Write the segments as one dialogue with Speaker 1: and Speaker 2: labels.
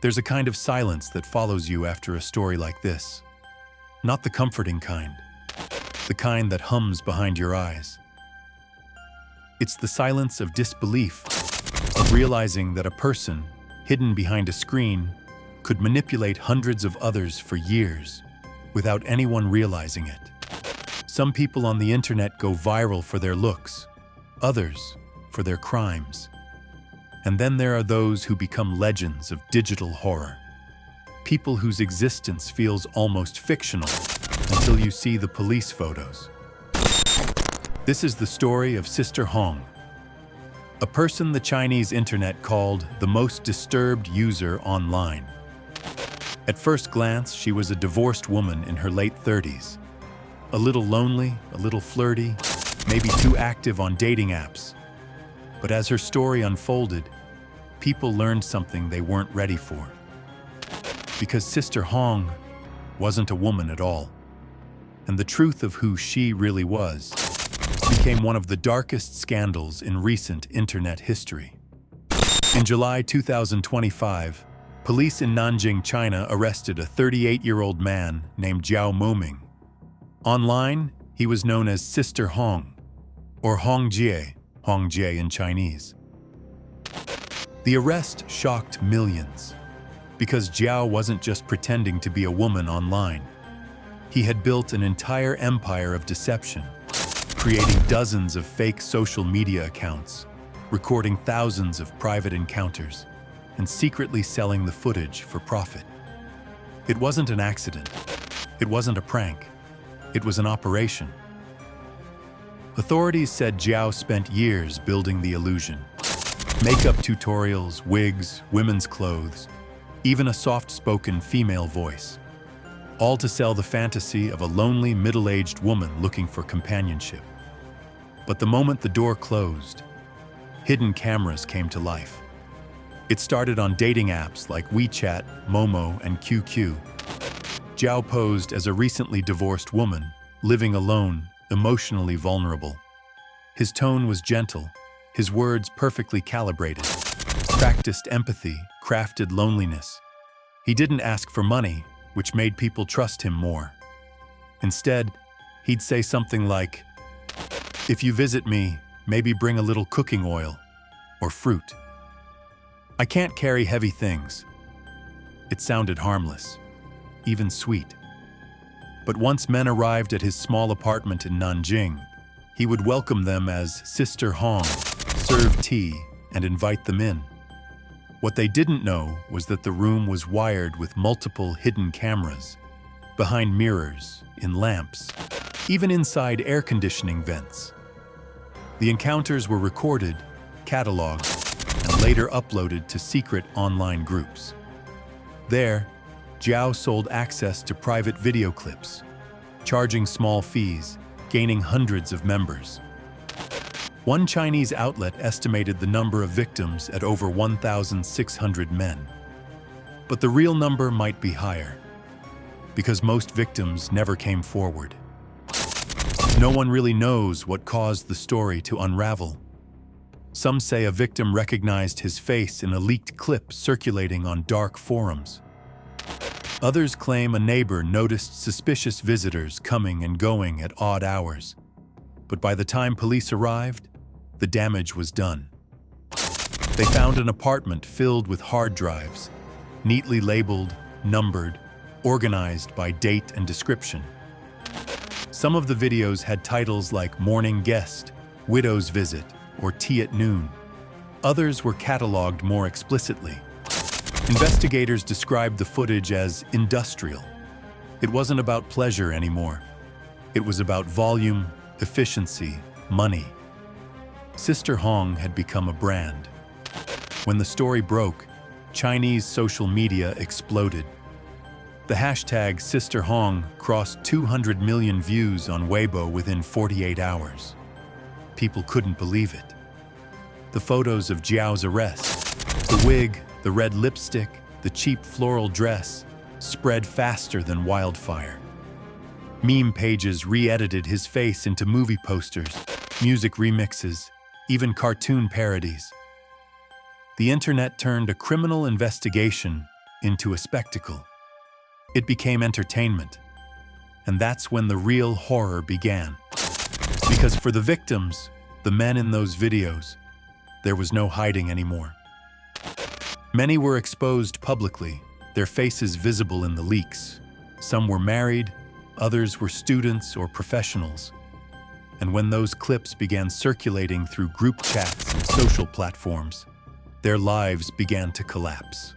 Speaker 1: There's a kind of silence that follows you after a story like this. Not the comforting kind, the kind that hums behind your eyes. It's the silence of disbelief, of realizing that a person, hidden behind a screen, could manipulate hundreds of others for years without anyone realizing it. Some people on the internet go viral for their looks, others for their crimes. And then there are those who become legends of digital horror. People whose existence feels almost fictional until you see the police photos. This is the story of Sister Hong, a person the Chinese internet called the most disturbed user online. At first glance, she was a divorced woman in her late 30s. A little lonely, a little flirty, maybe too active on dating apps. But as her story unfolded, people learned something they weren't ready for. Because Sister Hong wasn't a woman at all. And the truth of who she really was became one of the darkest scandals in recent internet history. In July 2025, police in Nanjing, China arrested a 38-year-old man named Jiao Moming. Online, he was known as Sister Hong, or Hongjie in Chinese. The arrest shocked millions, because Jiao wasn't just pretending to be a woman online. He had built an entire empire of deception, creating dozens of fake social media accounts, recording thousands of private encounters, and secretly selling the footage for profit. It wasn't an accident. It wasn't a prank. It was an operation. Authorities said Jiao spent years building the illusion. Makeup tutorials, wigs, women's clothes, even a soft-spoken female voice. All to sell the fantasy of a lonely, middle-aged woman looking for companionship. But the moment the door closed, hidden cameras came to life. It started on dating apps like WeChat, Momo, and QQ. Jiao posed as a recently divorced woman, living alone, emotionally vulnerable. His tone was gentle, his words perfectly calibrated. Practiced empathy, crafted loneliness. He didn't ask for money, which made people trust him more. Instead, he'd say something like, "If you visit me, maybe bring a little cooking oil or fruit. I can't carry heavy things." It sounded harmless, even sweet. But once men arrived at his small apartment in Nanjing, he would welcome them as Sister Hong, serve tea, and invite them in. What they didn't know was that the room was wired with multiple hidden cameras, behind mirrors, in lamps, even inside air conditioning vents. The encounters were recorded, cataloged, and later uploaded to secret online groups. There, Jiao sold access to private video clips, charging small fees, gaining hundreds of members. One Chinese outlet estimated the number of victims at over 1,600 men. But the real number might be higher, because most victims never came forward. No one really knows what caused the story to unravel. Some say a victim recognized his face in a leaked clip circulating on dark forums. Others claim a neighbor noticed suspicious visitors coming and going at odd hours. But by the time police arrived, the damage was done. They found an apartment filled with hard drives, neatly labeled, numbered, organized by date and description. Some of the videos had titles like Morning Guest, Widow's Visit, or Tea at Noon. Others were cataloged more explicitly. Investigators described the footage as industrial. It wasn't about pleasure anymore. It was about volume, efficiency, money. Sister Hong had become a brand. When the story broke, Chinese social media exploded. The hashtag Sister Hong crossed 200 million views on Weibo within 48 hours. People couldn't believe it. The photos of Jiao's arrest, the wig, the red lipstick, the cheap floral dress, spread faster than wildfire. Meme pages re-edited his face into movie posters, music remixes, even cartoon parodies. The internet turned a criminal investigation into a spectacle. It became entertainment. And that's when the real horror began. Because for the victims, the men in those videos, there was no hiding anymore. Many were exposed publicly, their faces visible in the leaks. Some were married, others were students or professionals. And when those clips began circulating through group chats and social platforms, their lives began to collapse.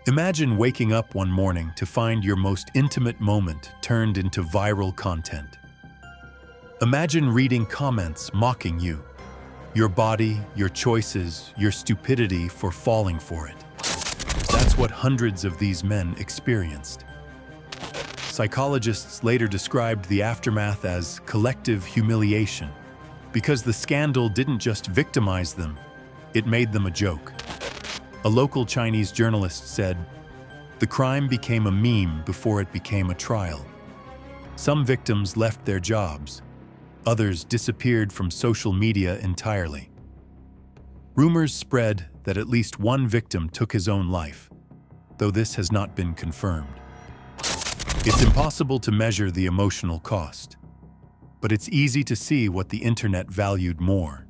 Speaker 1: Imagine waking up one morning to find your most intimate moment turned into viral content. Imagine reading comments mocking you, your body, your choices, your stupidity for falling for it. That's what hundreds of these men experienced. Psychologists later described the aftermath as collective humiliation, because the scandal didn't just victimize them, it made them a joke. A local Chinese journalist said, "The crime became a meme before it became a trial." Some victims left their jobs. Others disappeared from social media entirely. Rumors spread that at least one victim took his own life, though this has not been confirmed. It's impossible to measure the emotional cost, but it's easy to see what the internet valued more: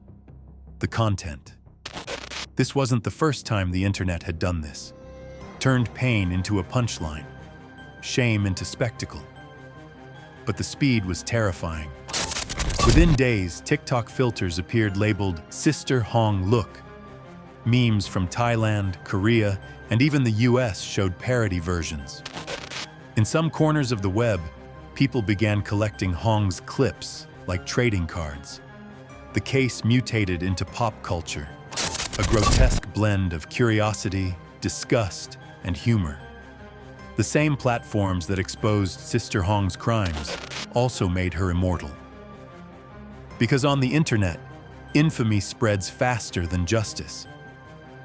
Speaker 1: the content. This wasn't the first time the internet had done this. Turned pain into a punchline, shame into spectacle. But the speed was terrifying. Within days, TikTok filters appeared labeled "Sister Hong Look." Memes from Thailand, Korea, and even the US showed parody versions. In some corners of the web, people began collecting Hong's clips like trading cards. The case mutated into pop culture, a grotesque blend of curiosity, disgust, and humor. The same platforms that exposed Sister Hong's crimes also made her immortal. Because on the internet, infamy spreads faster than justice.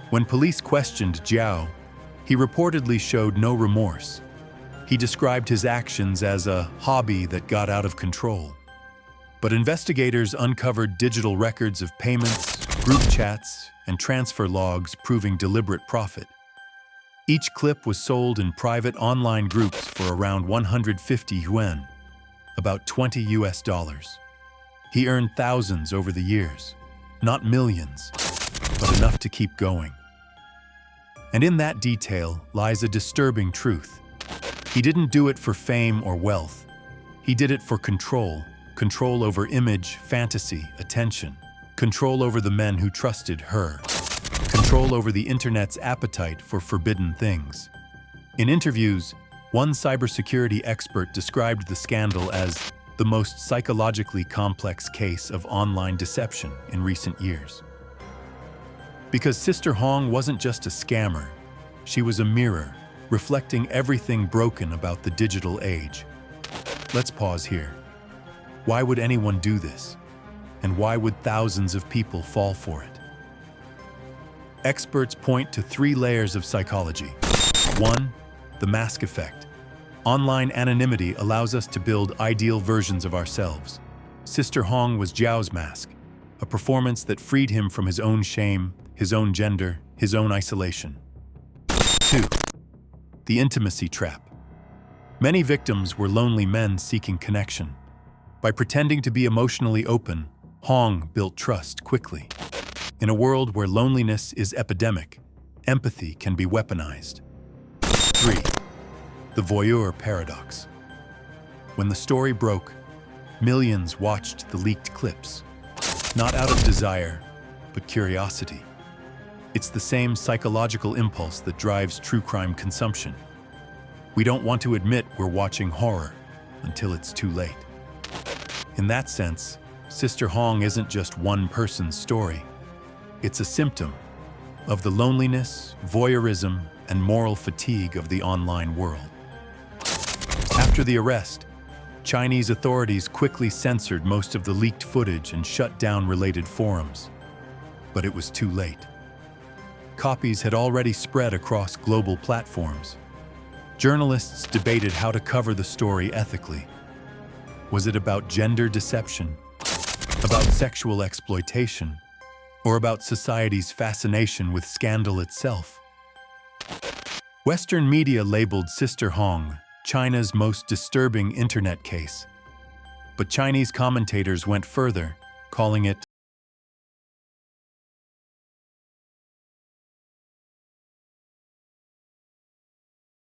Speaker 1: When police questioned Jiao, he reportedly showed no remorse. He described his actions as a hobby that got out of control. But investigators uncovered digital records of payments, group chats, and transfer logs proving deliberate profit. Each clip was sold in private online groups for around 150 yuan, about $20. He earned thousands over the years, not millions, but enough to keep going. And in that detail lies a disturbing truth. He didn't do it for fame or wealth. He did it for control over image, fantasy, attention, control over the men who trusted her, control over the internet's appetite for forbidden things. In interviews, one cybersecurity expert described the scandal as the most psychologically complex case of online deception in recent years. Because Sister Hong wasn't just a scammer, she was a mirror, reflecting everything broken about the digital age. Let's pause here. Why would anyone do this? And why would thousands of people fall for it? Experts point to 3 layers of psychology. 1. The mask effect. Online anonymity allows us to build ideal versions of ourselves. Sister Hong was Jiao's mask, a performance that freed him from his own shame, his own gender, his own isolation. 2. The intimacy trap. Many victims were lonely men seeking connection. By pretending to be emotionally open, Hong built trust quickly. In a world where loneliness is epidemic, empathy can be weaponized. 3. The voyeur paradox. When the story broke, millions watched the leaked clips, not out of desire, but curiosity. It's the same psychological impulse that drives true crime consumption. We don't want to admit we're watching horror until it's too late. In that sense, Sister Hong isn't just one person's story. It's a symptom of the loneliness, voyeurism, and moral fatigue of the online world. After the arrest, Chinese authorities quickly censored most of the leaked footage and shut down related forums. But it was too late. Copies had already spread across global platforms. Journalists debated how to cover the story ethically. Was it about gender deception, about sexual exploitation, or about society's fascination with scandal itself? Western media labeled Sister Hong China's most disturbing internet case. But Chinese commentators went further, calling it